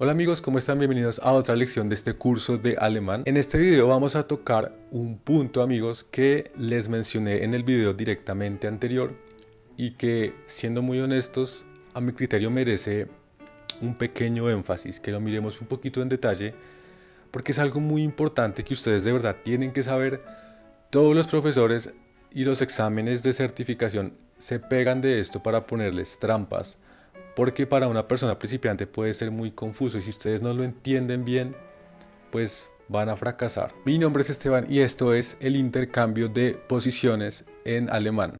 Hola amigos, ¿cómo están? Bienvenidos a otra lección de este curso de alemán. En este video vamos a tocar un punto, amigos, que les mencioné en el video directamente anterior y que, siendo muy honestos, a mi criterio merece un pequeño énfasis, que lo miremos un poquito en detalle, porque es algo muy importante que ustedes de verdad tienen que saber. Todos los profesores y los exámenes de certificación se pegan de esto para ponerles trampas, porque para una persona principiante puede ser muy confuso y si ustedes no lo entienden bien, pues van a fracasar. Mi nombre es Esteban y esto es el intercambio de posiciones en alemán.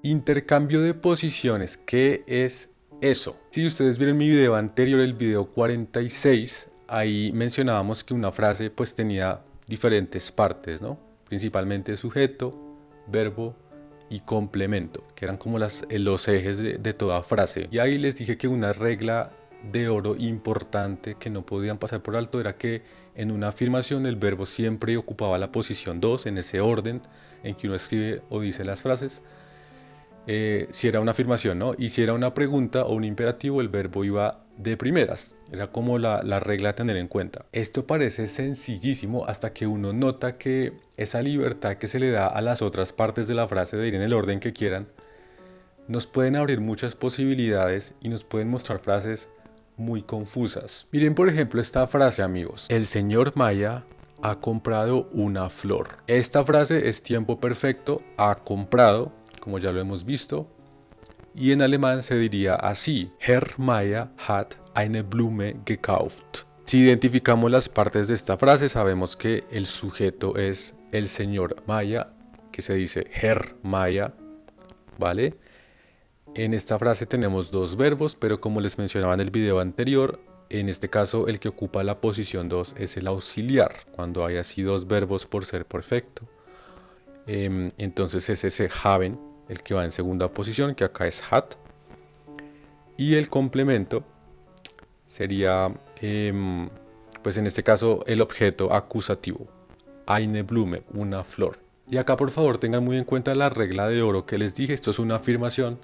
Intercambio de posiciones, ¿qué es eso? Si ustedes vieron mi video anterior, el video 46, ahí mencionábamos que una frase pues tenía diferentes partes, ¿no? Principalmente sujeto, verbo y complemento, que eran como los ejes de toda frase. Y ahí les dije que una regla de oro importante que no podían pasar por alto era que en una afirmación el verbo siempre ocupaba la posición 2 en ese orden en que uno escribe o dice las frases. Si era una afirmación, ¿no? Y si era una pregunta o un imperativo, el verbo iba de primeras. Era como la regla a tener en cuenta. Esto parece sencillísimo hasta que uno nota que esa libertad que se le da a las otras partes de la frase de ir en el orden que quieran, nos pueden abrir muchas posibilidades y nos pueden mostrar frases muy confusas. Miren por ejemplo esta frase, amigos. El señor Maya ha comprado una flor. Esta frase es tiempo perfecto, ha comprado, como ya lo hemos visto, y en alemán se diría así: Herr Maya hat eine Blume gekauft. Si identificamos las partes de esta frase, sabemos que el sujeto es el señor Maya, que se dice Herr Maya, ¿vale? En esta frase tenemos dos verbos, pero como les mencionaba en el video anterior, en este caso el que ocupa la posición 2 es el auxiliar, cuando hay así dos verbos por ser perfecto. Entonces es ese haben el que va en segunda posición, que acá es hat. Y el complemento sería, pues en este caso, el objeto acusativo. Eine Blume, una flor. Y acá por favor tengan muy en cuenta la regla de oro que les dije. Esto es una afirmación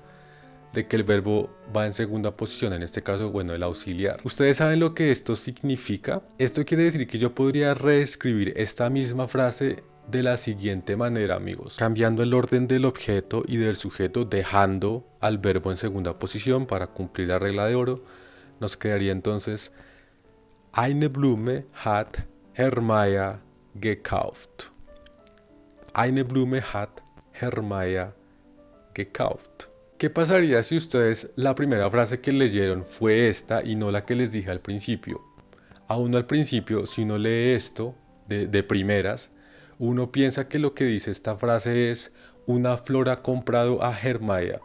de que el verbo va en segunda posición, en este caso, bueno, el auxiliar. ¿Ustedes saben lo que esto significa? Esto quiere decir que yo podría reescribir esta misma frase de la siguiente manera, amigos, cambiando el orden del objeto y del sujeto, dejando al verbo en segunda posición para cumplir la regla de oro. Nos quedaría entonces: Eine Blume hat Herr Maya gekauft. Eine Blume hat Herr Maya gekauft. ¿Qué pasaría si ustedes la primera frase que leyeron fue esta y no la que les dije al principio? A uno al principio, si uno lee esto de primeras, uno piensa que lo que dice esta frase es: una flor ha comprado a Hermaya,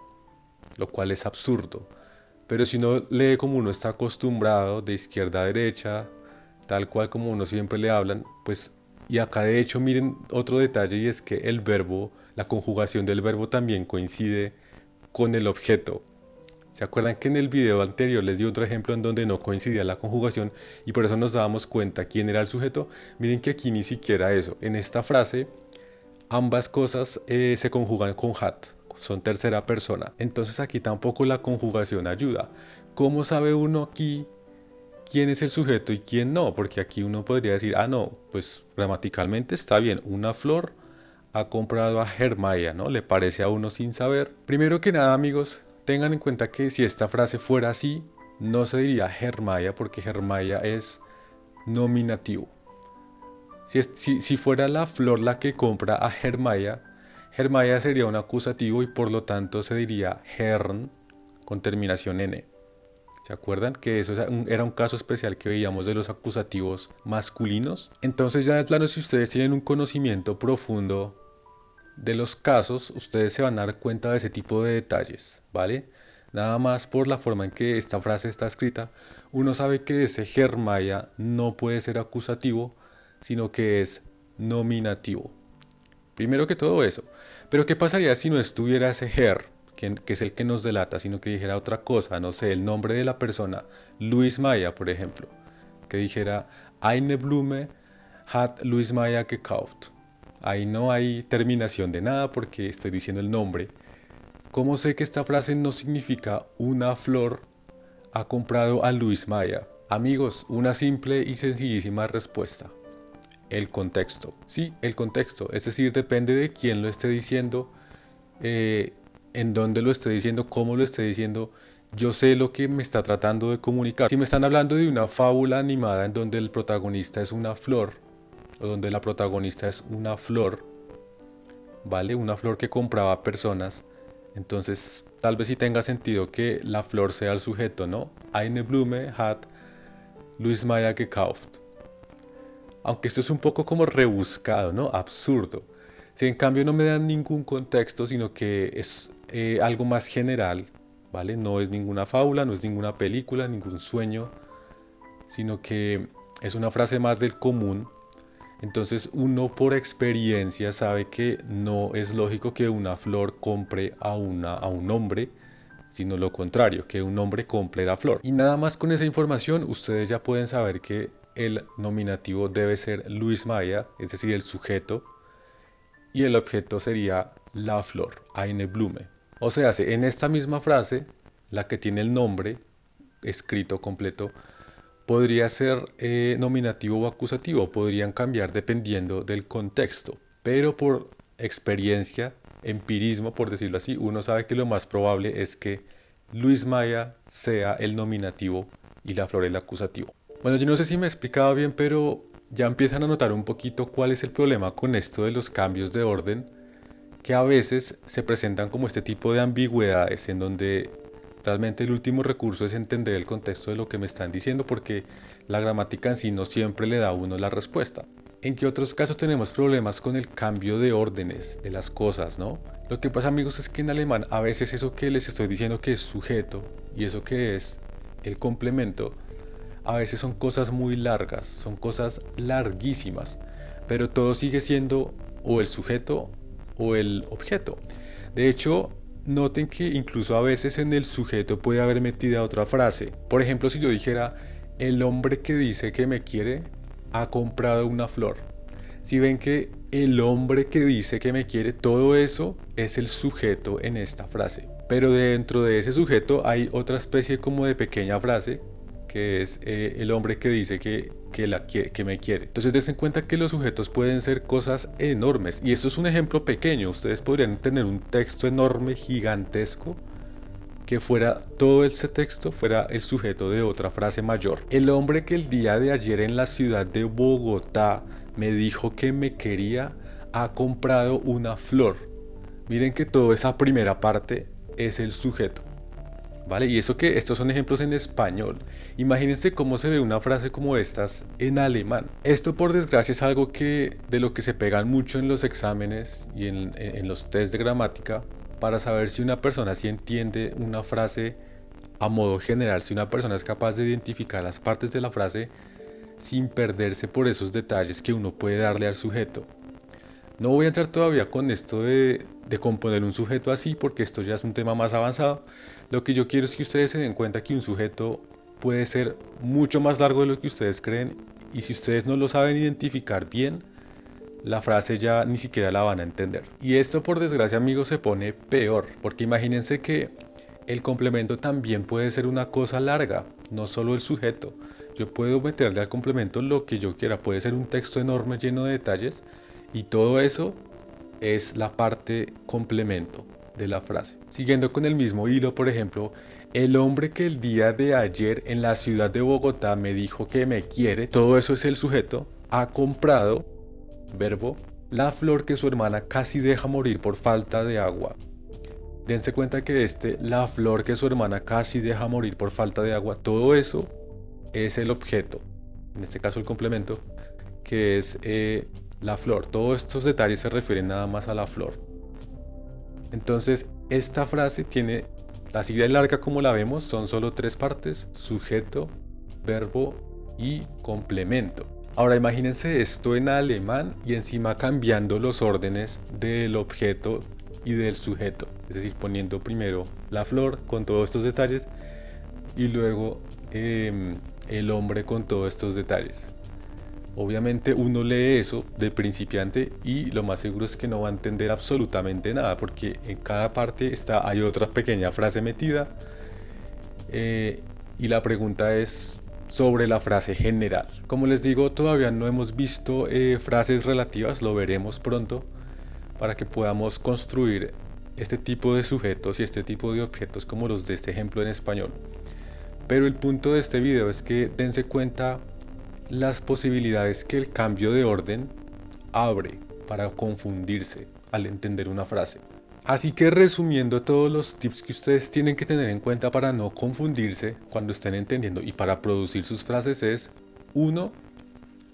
lo cual es absurdo. Pero si uno lee como uno está acostumbrado, de izquierda a derecha, tal cual como uno siempre le hablan, pues, y acá de hecho miren otro detalle, y es que el verbo, la conjugación del verbo también coincide con el objeto. ¿Se acuerdan que en el video anterior les di otro ejemplo en donde no coincidía la conjugación y por eso nos dábamos cuenta quién era el sujeto? Miren que aquí ni siquiera eso. En esta frase ambas cosas se conjugan con hat, son tercera persona. Entonces aquí tampoco la conjugación ayuda. ¿Cómo sabe uno aquí quién es el sujeto y quién no? Porque aquí uno podría decir: ah, no, pues gramaticalmente está bien, una flor ha comprado a Hermaya, ¿no? Le parece a uno sin saber. Primero que nada, amigos, tengan en cuenta que si esta frase fuera así, no se diría Hermaya, porque Hermaya es nominativo. Si fuera la flor la que compra a Hermaya, Hermaya sería un acusativo y por lo tanto se diría Herrn con terminación N. ¿Se acuerdan que eso era un caso especial que veíamos de los acusativos masculinos? Entonces ya de plano, si ustedes tienen un conocimiento profundo de los casos, ustedes se van a dar cuenta de ese tipo de detalles, ¿vale? Nada más por la forma en que esta frase está escrita, uno sabe que ese Hermaya no puede ser acusativo, sino que es nominativo. Primero que todo eso. Pero ¿qué pasaría si no estuviera ese Herr, que es el que nos delata, sino que dijera otra cosa? No sé, el nombre de la persona, Luis Maya, por ejemplo, que dijera: Eine Blume hat Luis Maya gekauft. Ahí no hay terminación de nada porque estoy diciendo el nombre. ¿Cómo sé que esta frase no significa una flor ha comprado a Luis Maya? Amigos, una simple y sencillísima respuesta. El contexto. Sí, el contexto. Es decir, depende de quién lo esté diciendo, en dónde lo esté diciendo, cómo lo esté diciendo. Yo sé lo que me está tratando de comunicar. Si me están hablando de una fábula animada en donde el protagonista es una flor, o donde la protagonista es una flor, ¿vale? Una flor que compraba personas. Entonces, tal vez sí tenga sentido que la flor sea el sujeto, ¿no? Eine Blume hat Luis Maya gekauft. Aunque esto es un poco como rebuscado, ¿no? Absurdo. Si en cambio no me dan ningún contexto, sino que es algo más general, ¿vale? No es ninguna fábula, no es ninguna película, ningún sueño, sino que es una frase más del común. Entonces uno por experiencia sabe que no es lógico que una flor compre a un hombre, sino lo contrario, que un hombre compre la flor. Y nada más con esa información ustedes ya pueden saber que el nominativo debe ser Luis Maya, es decir, el sujeto, y el objeto sería la flor, eine Blume. O sea, en esta misma frase, la que tiene el nombre escrito completo, podría ser nominativo o acusativo, podrían cambiar dependiendo del contexto, pero por experiencia, empirismo, por decirlo así, uno sabe que lo más probable es que Luis Maya sea el nominativo y la flor el acusativo. Bueno, yo no sé si me he explicado bien, pero ya empiezan a notar un poquito cuál es el problema con esto de los cambios de orden, que a veces se presentan como este tipo de ambigüedades en donde realmente el último recurso es entender el contexto de lo que me están diciendo porque la gramática en sí no siempre le da a uno la respuesta. ¿En qué otros casos tenemos problemas con el cambio de órdenes de las cosas, no? Lo que pasa, amigos, es que en alemán a veces eso que les estoy diciendo que es sujeto y eso que es el complemento, a veces son cosas muy largas, son cosas larguísimas, pero todo sigue siendo o el sujeto o el objeto. De hecho, noten que incluso a veces en el sujeto puede haber metida otra frase. Por ejemplo, si yo dijera, el hombre que dice que me quiere ha comprado una flor. Si ven que el hombre que dice que me quiere, todo eso es el sujeto en esta frase. Pero dentro de ese sujeto hay otra especie como de pequeña frase que es el hombre que dice que me quiere. Entonces des en cuenta que los sujetos pueden ser cosas enormes. Y esto es un ejemplo pequeño. Ustedes podrían tener un texto enorme, gigantesco, que fuera todo ese texto fuera el sujeto de otra frase mayor. El hombre que el día de ayer en la ciudad de Bogotá me dijo que me quería ha comprado una flor. Miren que toda esa primera parte es el sujeto. ¿Vale? Y eso que estos son ejemplos en español. Imagínense cómo se ve una frase como estas en alemán. Esto por desgracia es algo que de lo que se pegan mucho en los exámenes y en los test de gramática para saber si una persona sí entiende una frase a modo general, si una persona es capaz de identificar las partes de la frase sin perderse por esos detalles que uno puede darle al sujeto. No voy a entrar todavía con esto de componer un sujeto así porque esto ya es un tema más avanzado. Lo que yo quiero es que ustedes se den cuenta que un sujeto puede ser mucho más largo de lo que ustedes creen y si ustedes no lo saben identificar bien, la frase ya ni siquiera la van a entender. Y esto por desgracia, amigos, se pone peor porque imagínense que el complemento también puede ser una cosa larga, no solo el sujeto. Yo puedo meterle al complemento lo que yo quiera, puede ser un texto enorme lleno de detalles y todo eso es la parte complemento de la frase. Siguiendo con el mismo hilo, por ejemplo, el hombre que el día de ayer en la ciudad de Bogotá me dijo que me quiere, todo eso es el sujeto, ha comprado, verbo, la flor que su hermana casi deja morir por falta de agua. Dense cuenta que la flor que su hermana casi deja morir por falta de agua, todo eso es el objeto, en este caso el complemento, que es la flor. Todos estos detalles se refieren nada más a la flor. Entonces, esta frase tiene, así de larga como la vemos, son solo tres partes: sujeto, verbo y complemento. Ahora imagínense esto en alemán y encima cambiando los órdenes del objeto y del sujeto. Es decir, poniendo primero la flor con todos estos detalles y luego el hombre con todos estos detalles. Obviamente uno lee eso de principiante y lo más seguro es que no va a entender absolutamente nada, porque en cada parte hay otra pequeña frase metida, eh, y la pregunta es sobre la frase general. Como les digo, todavía no hemos visto frases relativas, lo veremos pronto para que podamos construir este tipo de sujetos y este tipo de objetos como los de este ejemplo en español. Pero el punto de este video es que dense cuenta las posibilidades que el cambio de orden abre para confundirse al entender una frase. Así que resumiendo todos los tips que ustedes tienen que tener en cuenta para no confundirse cuando estén entendiendo y para producir sus frases es: 1.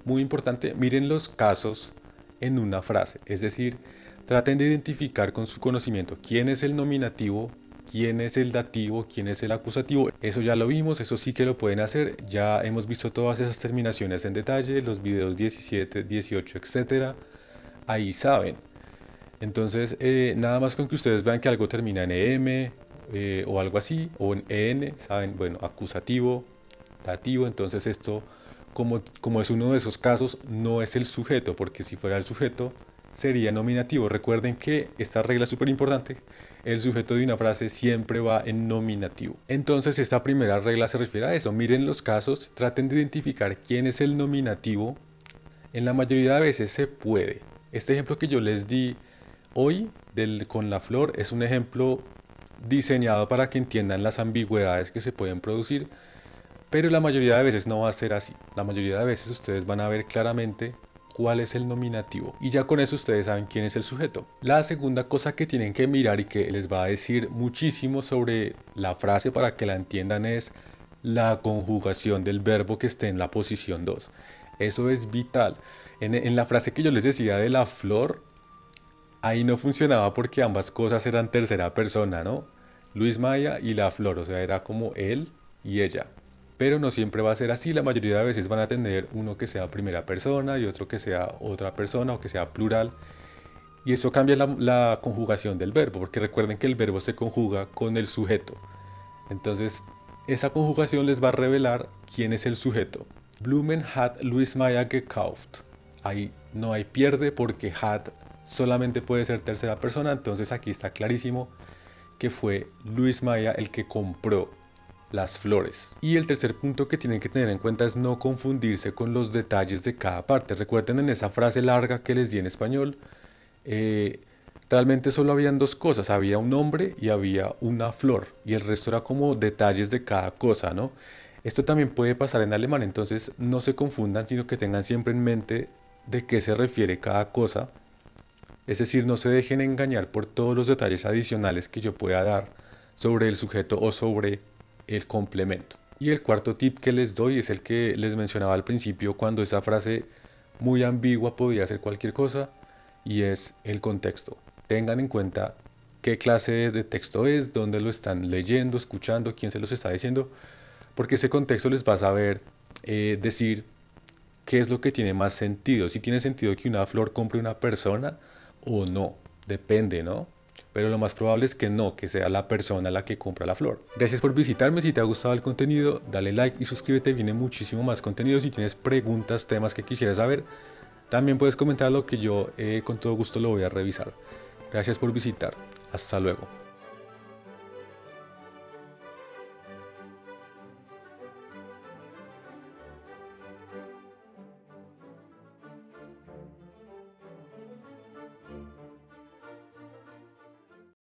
Muy importante, miren los casos en una frase, es decir, traten de identificar con su conocimiento quién es el nominativo, quién es el dativo, quién es el acusativo. Eso ya lo vimos, eso sí que lo pueden hacer, ya hemos visto todas esas terminaciones en detalle, los videos 17, 18, etcétera. Ahí saben. Entonces, nada más con que ustedes vean que algo termina en EM o algo así, o en EN, saben, bueno, acusativo, dativo. Entonces esto, como es uno de esos casos, no es el sujeto, porque si fuera el sujeto sería nominativo. Recuerden que esta regla es súper importante: el sujeto de una frase siempre va en nominativo. Entonces esta primera regla se refiere a eso: miren los casos, traten de identificar quién es el nominativo. En la mayoría de veces se puede. Este ejemplo que yo les di hoy con la flor es un ejemplo diseñado para que entiendan las ambigüedades que se pueden producir, pero la mayoría de veces no va a ser así. La mayoría de veces ustedes van a ver claramente cuál es el nominativo y ya con eso ustedes saben quién es el sujeto. La segunda cosa que tienen que mirar y que les va a decir muchísimo sobre la frase para que la entiendan es la conjugación del verbo que esté en la posición 2. Eso es vital. En la frase que yo les decía de la flor, ahí no funcionaba porque ambas cosas eran tercera persona, ¿no? Luis Maya y la flor, o sea, era como él y ella. Pero no siempre va a ser así, la mayoría de veces van a tener uno que sea primera persona y otro que sea otra persona o que sea plural. Y eso cambia la conjugación del verbo, porque recuerden que el verbo se conjuga con el sujeto. Entonces, esa conjugación les va a revelar quién es el sujeto. Blumen hat Luis Maya gekauft. Ahí no hay pierde porque hat solamente puede ser tercera persona, entonces aquí está clarísimo que fue Luis Maya el que compró las flores. Y el tercer punto que tienen que tener en cuenta es no confundirse con los detalles de cada parte. Recuerden en esa frase larga que les di en español, realmente solo habían dos cosas: había un hombre y había una flor, y el resto era como detalles de cada cosa, ¿no? Esto también puede pasar en alemán, entonces no se confundan, sino que tengan siempre en mente de qué se refiere cada cosa. Es decir, no se dejen engañar por todos los detalles adicionales que yo pueda dar sobre el sujeto o sobre el complemento. Y el cuarto tip que les doy es el que les mencionaba al principio, cuando esa frase muy ambigua podía ser cualquier cosa, y es el contexto. Tengan en cuenta qué clase de texto es, dónde lo están leyendo, escuchando, quién se los está diciendo, porque ese contexto les va a saber decir qué es lo que tiene más sentido. Si tiene sentido que una flor compre una persona o no, depende, ¿no? Pero lo más probable es que no, que sea la persona la que compra la flor. Gracias por visitarme. Si te ha gustado el contenido, dale like y suscríbete, viene muchísimo más contenido. Si tienes preguntas, temas que quisieras saber, también puedes comentarlo, que yo con todo gusto lo voy a revisar. Gracias por visitar. Hasta luego.